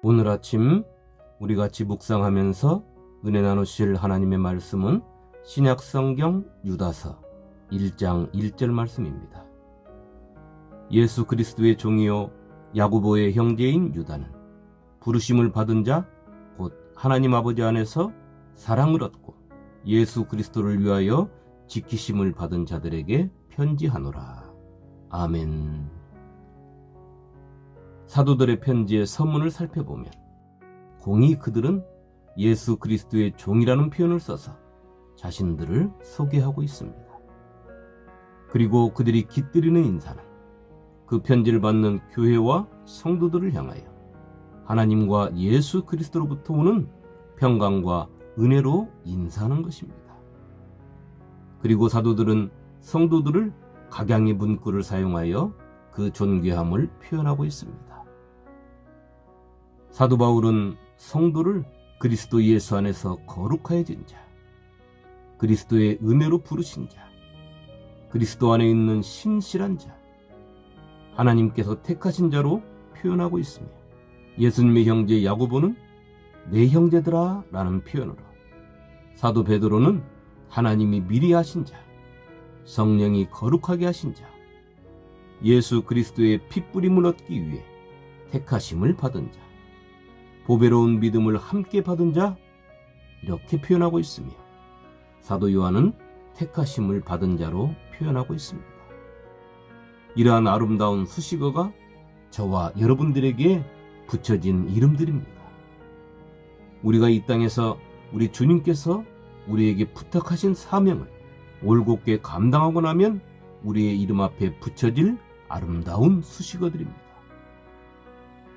오늘 아침 우리 같이 묵상하면서 은혜 나누실 하나님의 말씀은 신약성경 유다서 1장 1절 말씀입니다. 예수 그리스도의 종이요 야고보의 형제인 유다는 부르심을 받은 자 곧 하나님 아버지 안에서 사랑을 얻고 예수 그리스도를 위하여 지키심을 받은 자들에게 편지하노라. 아멘. 사도들의 편지의 서문을 살펴보면 공히 그들은 예수 그리스도의 종이라는 표현을 써서 자신들을 소개하고 있습니다. 그리고 그들이 깃들이는 인사는 그 편지를 받는 교회와 성도들을 향하여 하나님과 예수 그리스도로부터 오는 평강과 은혜로 인사하는 것입니다. 그리고 사도들은 성도들을 각양의 문구를 사용하여 그 존귀함을 표현하고 있습니다. 사도 바울은 성도를 그리스도 예수 안에서 거룩하여진 자, 그리스도의 은혜로 부르신 자, 그리스도 안에 있는 신실한 자, 하나님께서 택하신 자로 표현하고 있으며 예수님의 형제 야고보는 내 형제들아 라는 표현으로, 사도 베드로는 하나님이 미리 하신 자, 성령이 거룩하게 하신 자, 예수 그리스도의 핏뿌림을 얻기 위해 택하심을 받은 자, 보배로운 믿음을 함께 받은 자, 이렇게 표현하고 있으며 사도 요한은 택하심을 받은 자로 표현하고 있습니다. 이러한 아름다운 수식어가 저와 여러분들에게 붙여진 이름들입니다. 우리가 이 땅에서 우리 주님께서 우리에게 부탁하신 사명을 올곧게 감당하고 나면 우리의 이름 앞에 붙여질 아름다운 수식어들입니다.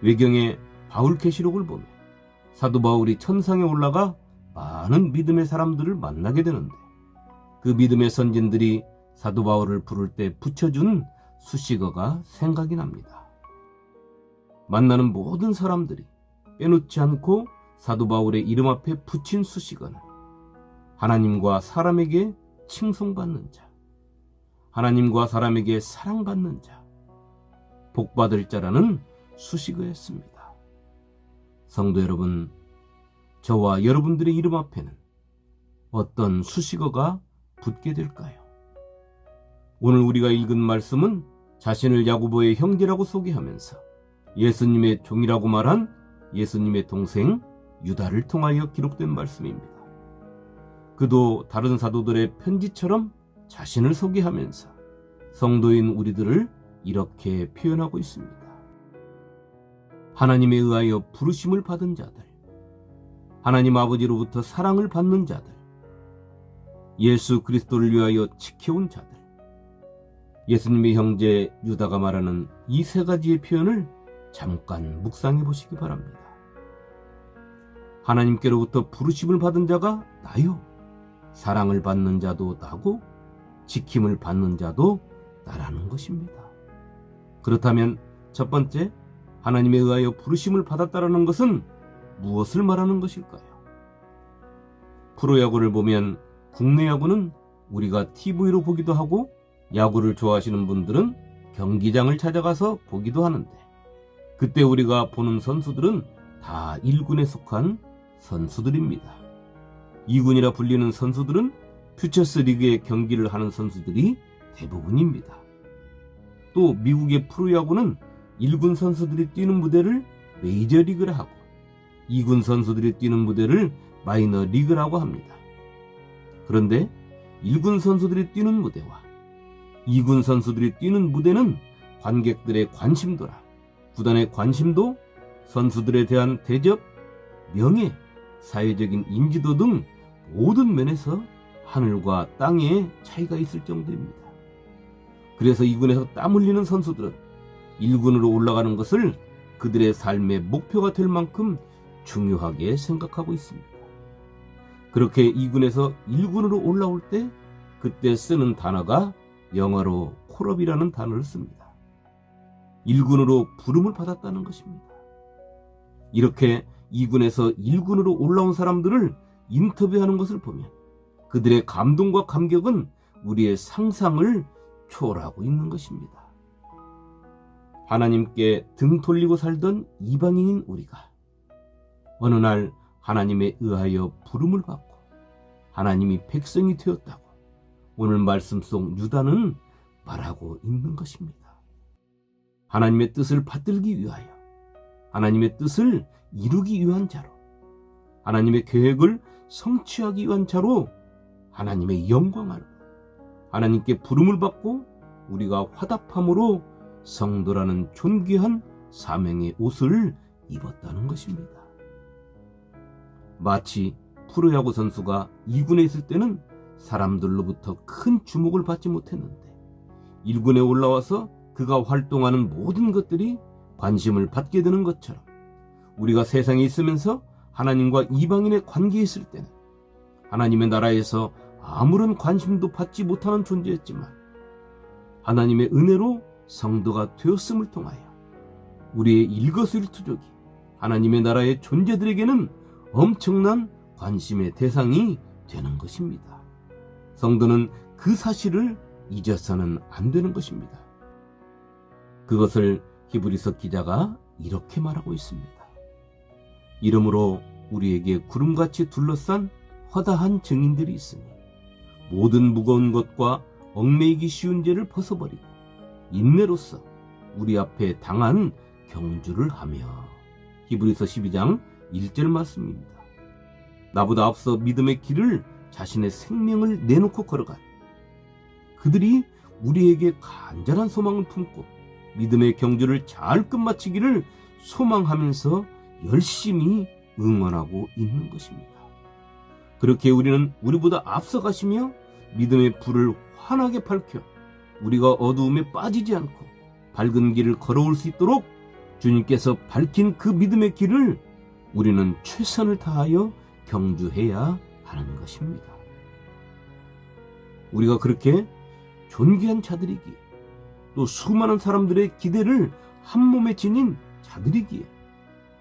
외경의 바울계시록을 보면 사도 바울이 천상에 올라가 많은 믿음의 사람들을 만나게 되는데 그 믿음의 선진들이 사도 바울을 부를 때 붙여준 수식어가 생각이 납니다. 만나는 모든 사람들이 빼놓지 않고 사도 바울의 이름 앞에 붙인 수식어는 하나님과 사람에게 칭송받는 자, 하나님과 사람에게 사랑받는 자, 복받을 자라는 수식어였습니다. 성도 여러분, 저와 여러분들의 이름 앞에는 어떤 수식어가 붙게 될까요? 오늘 우리가 읽은 말씀은 자신을 야고보의 형제라고 소개하면서 예수님의 종이라고 말한 예수님의 동생 유다를 통하여 기록된 말씀입니다. 그도 다른 사도들의 편지처럼 자신을 소개하면서 성도인 우리들을 이렇게 표현하고 있습니다. 하나님에 의하여 부르심을 받은 자들, 하나님 아버지로부터 사랑을 받는 자들, 예수 그리스도를 위하여 지켜온 자들, 예수님의 형제 유다가 말하는 이 세 가지의 표현을 잠깐 묵상해 보시기 바랍니다. 하나님께로부터 부르심을 받은 자가 나요, 사랑을 받는 자도 나고 지킴을 받는 자도 나라는 것입니다. 그렇다면 첫 번째, 하나님에 의하여 부르심을 받았다라는 것은 무엇을 말하는 것일까요? 프로야구를 보면 국내 야구는 우리가 TV로 보기도 하고 야구를 좋아하시는 분들은 경기장을 찾아가서 보기도 하는데 그때 우리가 보는 선수들은 다 1군에 속한 선수들입니다. 2군이라 불리는 선수들은 퓨처스 리그의 경기를 하는 선수들이 대부분입니다. 또 미국의 프로야구는 1군 선수들이 뛰는 무대를 메이저리그라 하고 2군 선수들이 뛰는 무대를 마이너리그라고 합니다. 그런데 1군 선수들이 뛰는 무대와 2군 선수들이 뛰는 무대는 관객들의 관심도라 구단의 관심도, 선수들에 대한 대접, 명예, 사회적인 인지도 등 모든 면에서 하늘과 땅의 차이가 있을 정도입니다. 그래서 2군에서 땀 흘리는 선수들은 1군으로 올라가는 것을 그들의 삶의 목표가 될 만큼 중요하게 생각하고 있습니다. 그렇게 2군에서 1군으로 올라올 때 그때 쓰는 단어가 영어로 콜업이라는 단어를 씁니다. 1군으로 부름을 받았다는 것입니다. 이렇게 2군에서 1군으로 올라온 사람들을 인터뷰하는 것을 보면 그들의 감동과 감격은 우리의 상상을 초월하고 있는 것입니다. 하나님께 등 돌리고 살던 이방인인 우리가 어느 날 하나님에 의하여 부름을 받고 하나님이 백성이 되었다고 오늘 말씀 속 유다는 말하고 있는 것입니다. 하나님의 뜻을 받들기 위하여, 하나님의 뜻을 이루기 위한 자로, 하나님의 계획을 성취하기 위한 자로 하나님의 영광 알고 하나님께 부름을 받고 우리가 화답함으로 성도라는 존귀한 사명의 옷을 입었다는 것입니다. 마치 프로야구 선수가 2군에 있을 때는 사람들로부터 큰 주목을 받지 못했는데 1군에 올라와서 그가 활동하는 모든 것들이 관심을 받게 되는 것처럼 우리가 세상에 있으면서 하나님과 이방인의 관계에 있을 때는 하나님의 나라에서 아무런 관심도 받지 못하는 존재였지만 하나님의 은혜로 성도가 되었음을 통하여 우리의 일거수일투족이 하나님의 나라의 존재들에게는 엄청난 관심의 대상이 되는 것입니다. 성도는 그 사실을 잊어서는 안 되는 것입니다. 그것을 히브리서 기자가 이렇게 말하고 있습니다. 이러므로 우리에게 구름같이 둘러싼 허다한 증인들이 있으니 모든 무거운 것과 얽매이기 쉬운 죄를 벗어버리고 인내로써 우리 앞에 당한 경주를 하며. 히브리서 12장 1절 말씀입니다. 나보다 앞서 믿음의 길을 자신의 생명을 내놓고 걸어간 그들이 우리에게 간절한 소망을 품고 믿음의 경주를 잘 끝마치기를 소망하면서 열심히 응원하고 있는 것입니다. 그렇게 우리는 우리보다 앞서가시며 믿음의 불을 환하게 밝혀 우리가 어두움에 빠지지 않고 밝은 길을 걸어올 수 있도록 주님께서 밝힌 그 믿음의 길을 우리는 최선을 다하여 경주해야 하는 것입니다. 우리가 그렇게 존귀한 자들이기에 또 수많은 사람들의 기대를 한 몸에 지닌 자들이기에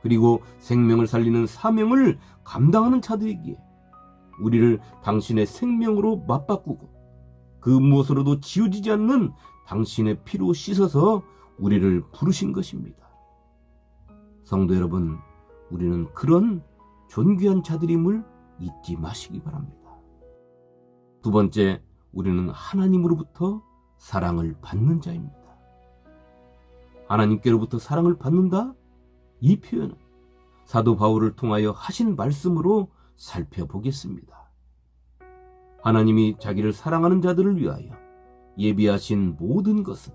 그리고 생명을 살리는 사명을 감당하는 자들이기에 우리를 당신의 생명으로 맞바꾸고 그 무엇으로도 지워지지 않는 당신의 피로 씻어서 우리를 부르신 것입니다. 성도 여러분, 우리는 그런 존귀한 자들임을 잊지 마시기 바랍니다. 두 번째, 우리는 하나님으로부터 사랑을 받는 자입니다. 하나님께로부터 사랑을 받는다? 이 표현은 사도 바울을 통하여 하신 말씀으로 살펴보겠습니다. 하나님이 자기를 사랑하는 자들을 위하여 예비하신 모든 것은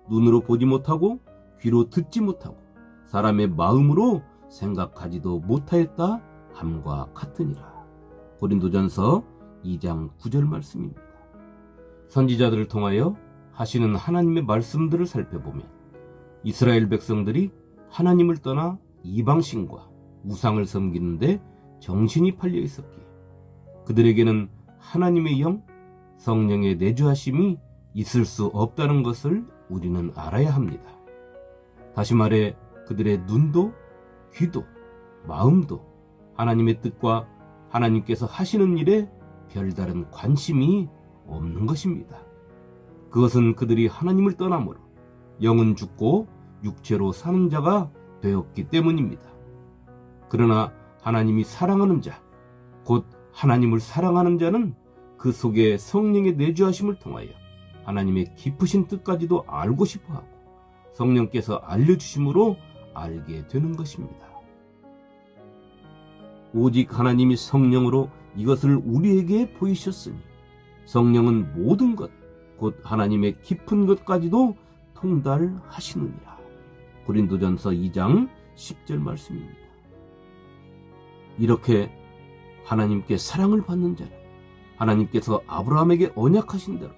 눈으로 보지 못하고 귀로 듣지 못하고 사람의 마음으로 생각하지도 못하였다 함과 같으니라. 고린도전서 2장 9절 말씀입니다. 선지자들을 통하여 하시는 하나님의 말씀들을 살펴보면 이스라엘 백성들이 하나님을 떠나 이방신과 우상을 섬기는데 정신이 팔려 있었기에 그들에게는 하나님의 영, 성령의 내주하심이 있을 수 없다는 것을 우리는 알아야 합니다. 다시 말해 그들의 눈도 귀도 마음도 하나님의 뜻과 하나님께서 하시는 일에 별다른 관심이 없는 것입니다. 그것은 그들이 하나님을 떠남으로 영은 죽고 육체로 사는 자가 되었기 때문입니다. 그러나 하나님이 사랑하는 자, 곧 하나님을 사랑하는 자는 그 속에 성령의 내주하심을 통하여 하나님의 깊으신 뜻까지도 알고 싶어하고 성령께서 알려주심으로 알게 되는 것입니다. 오직 하나님이 성령으로 이것을 우리에게 보이셨으니 성령은 모든 것, 곧 하나님의 깊은 것까지도 통달하시느니라. 고린도전서 2장 10절 말씀입니다. 이렇게 하나님께 사랑을 받는 자는 하나님께서 아브라함에게 언약하신 대로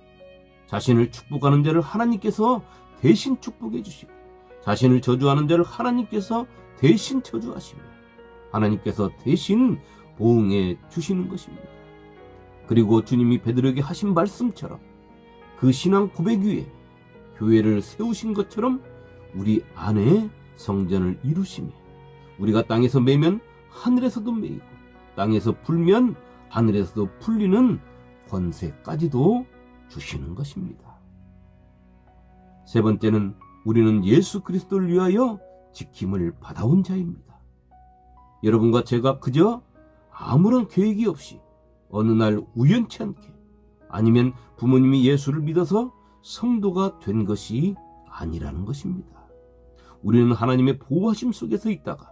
자신을 축복하는 자를 하나님께서 대신 축복해 주시고 자신을 저주하는 자를 하나님께서 대신 저주하시며 하나님께서 대신 보응해 주시는 것입니다. 그리고 주님이 베드로에게 하신 말씀처럼 그 신앙 고백 위에 교회를 세우신 것처럼 우리 안에 성전을 이루시며 우리가 땅에서 매면 하늘에서도 매이고 땅에서 풀면 하늘에서도 풀리는 권세까지도 주시는 것입니다. 세 번째는 우리는 예수 그리스도를 위하여 지킴을 받아온 자입니다. 여러분과 제가 그저 아무런 계획이 없이 어느 날 우연치 않게 아니면 부모님이 예수를 믿어서 성도가 된 것이 아니라는 것입니다. 우리는 하나님의 보호하심 속에서 있다가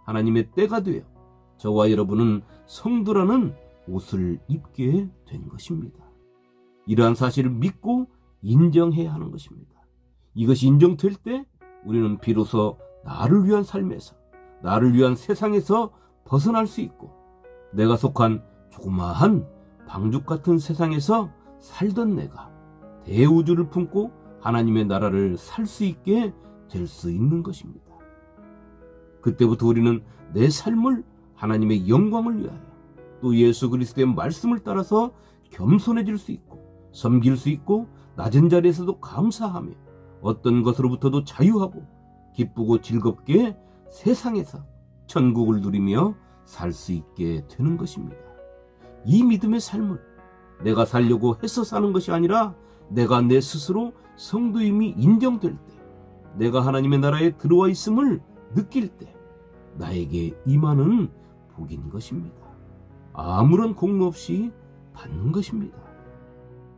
하나님의 때가 되어 저와 여러분은 성도라는 옷을 입게 된 것입니다. 이러한 사실을 믿고 인정해야 하는 것입니다. 이것이 인정될 때 우리는 비로소 나를 위한 삶에서, 나를 위한 세상에서 벗어날 수 있고 내가 속한 조그마한 방죽 같은 세상에서 살던 내가 대우주를 품고 하나님의 나라를 살 수 있게 될 수 있는 것입니다. 그때부터 우리는 내 삶을 하나님의 영광을 위하여 또 예수 그리스도의 말씀을 따라서 겸손해질 수 있고 섬길 수 있고 낮은 자리에서도 감사하며 어떤 것으로부터도 자유하고 기쁘고 즐겁게 세상에서 천국을 누리며 살 수 있게 되는 것입니다. 이 믿음의 삶을 내가 살려고 해서 사는 것이 아니라 내가 내 스스로 성도임이 인정될 때, 내가 하나님의 나라에 들어와 있음을 느낄 때 나에게 임하는 복인 것입니다. 아무런 공로 없이 받는 것입니다.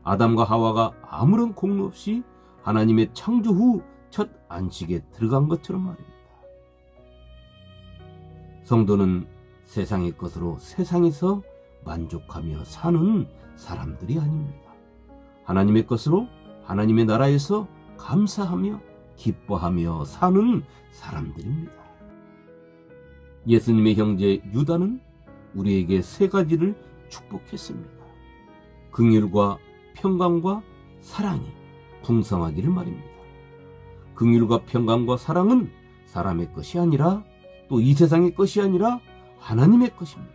아담과 하와가 아무런 공로 없이 하나님의 창조 후 첫 안식에 들어간 것처럼 말입니다. 성도는 세상의 것으로 세상에서 만족하며 사는 사람들이 아닙니다. 하나님의 것으로 하나님의 나라에서 감사하며 기뻐하며 사는 사람들입니다. 예수님의 형제 유다는 우리에게 세 가지를 축복했습니다. 긍휼과 평강과 사랑이 풍성하기를 말입니다. 긍휼과 평강과 사랑은 사람의 것이 아니라 또 이 세상의 것이 아니라 하나님의 것입니다.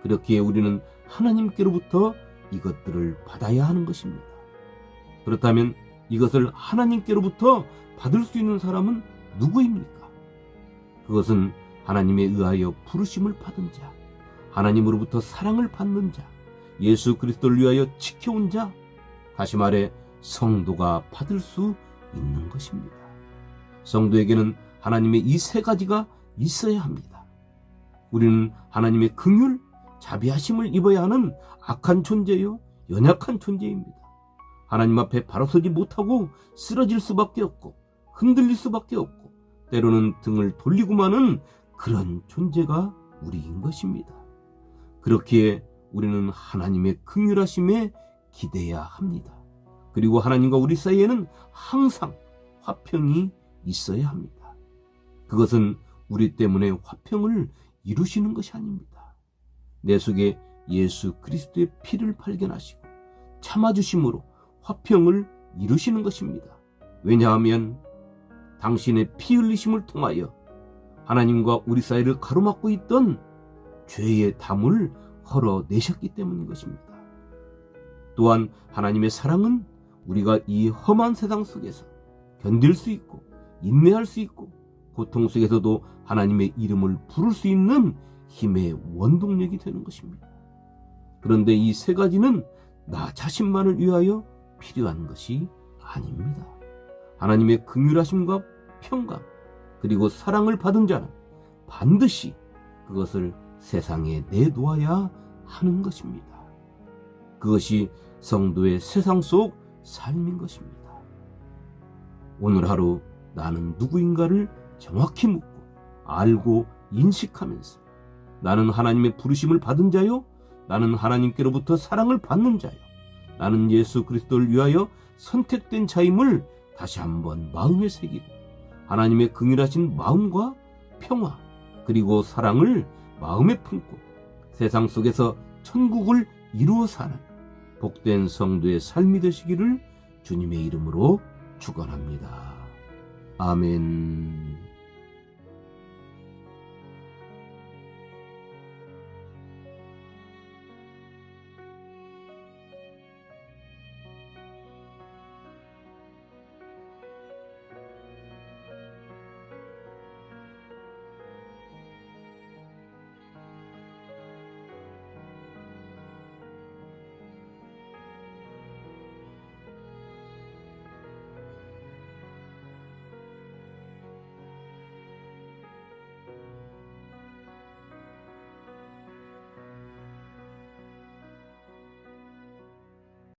그렇기에 우리는 하나님께로부터 이것들을 받아야 하는 것입니다. 그렇다면 이것을 하나님께로부터 받을 수 있는 사람은 누구입니까? 그것은 하나님에 의하여 부르심을 받은 자, 하나님으로부터 사랑을 받는 자, 예수 그리스도를 위하여 지켜온 자, 다시 말해 성도가 받을 수 있는 것입니다. 성도에게는 하나님의 이 세 가지가 있어야 합니다. 우리는 하나님의 긍휼, 자비하심을 입어야 하는 악한 존재요, 연약한 존재입니다. 하나님 앞에 바로 서지 못하고 쓰러질 수밖에 없고 흔들릴 수밖에 없고 때로는 등을 돌리고 마는 그런 존재가 우리인 것입니다. 그렇기에 우리는 하나님의 긍휼하심에 기대야 합니다. 그리고 하나님과 우리 사이에는 항상 화평이 있어야 합니다. 그것은 우리 때문에 화평을 이루시는 것이 아닙니다. 내 속에 예수 그리스도의 피를 발견하시고 참아주심으로 화평을 이루시는 것입니다. 왜냐하면 당신의 피 흘리심을 통하여 하나님과 우리 사이를 가로막고 있던 죄의 담을 헐어내셨기 때문인 것입니다. 또한 하나님의 사랑은 우리가 이 험한 세상 속에서 견딜 수 있고 인내할 수 있고 고통 속에서도 하나님의 이름을 부를 수 있는 힘의 원동력이 되는 것입니다. 그런데 이 세 가지는 나 자신만을 위하여 필요한 것이 아닙니다. 하나님의 긍휼하심과 평강 그리고 사랑을 받은 자는 반드시 그것을 세상에 내놓아야 하는 것입니다. 그것이 성도의 세상 속 삶인 것입니다. 오늘 하루 나는 누구인가를 정확히 묻고 알고 인식하면서 나는 하나님의 부르심을 받은 자요, 나는 하나님께로부터 사랑을 받는 자요, 나는 예수 그리스도를 위하여 선택된 자임을 다시 한번 마음에 새기고 하나님의 긍휼하신 마음과 평화 그리고 사랑을 마음에 품고 세상 속에서 천국을 이루어 사는 복된 성도의 삶이 되시기를 주님의 이름으로 축원합니다. 아멘.